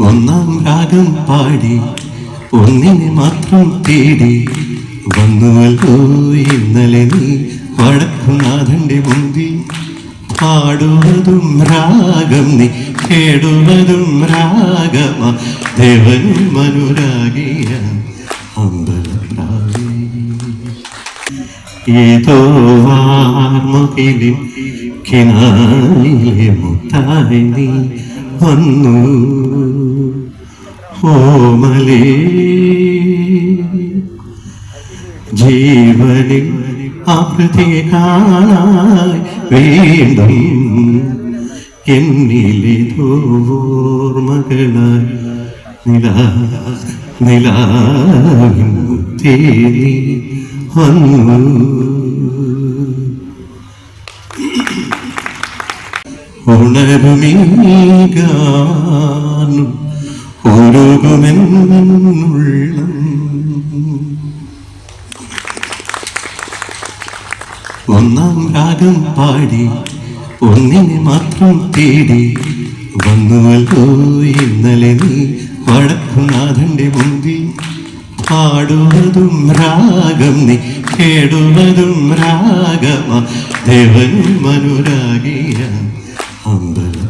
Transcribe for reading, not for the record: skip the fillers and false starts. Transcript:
ഒന്നാം രാഗം പാടി ഒന്നിനെ മാത്രം തേടി വന്നുവല്ലോ ഇന്നലെ നീ വടക്കുനാഥന്റെ മുമ്പിൽ. പാടുവതും രാഗം നീ കേടുവതും രാഗമ ദേവനും അനുരാഗിയ അമ്പലപ്രാവേ. ഏതോ വാർമുകിലിൻ കിനായിലെ മുത്തായി നീ വന്നു ഓമലേ. ജീവനിൽ അമൃതേ കാണായി വീണ്ടും എന്നിലേതോർമകളായി നിലാവിൻ മുത്തേരി വന്നു. ഉണരുമീ ഗാനം ഒഴുകുമെന്നുള്ളം. ഒന്നാം രാഗം പാടി ഒന്നിനെ മാത്രം തേടി വന്നുവല്ലോ ഇന്നലെ നീ വടക്കുനാഥന്റെ മുമ്പിൽ. പാടുവതും രാഗം നീ കേടുവതും രാഗമ ദേവനും അനുരാഗിയ അമ്പലം.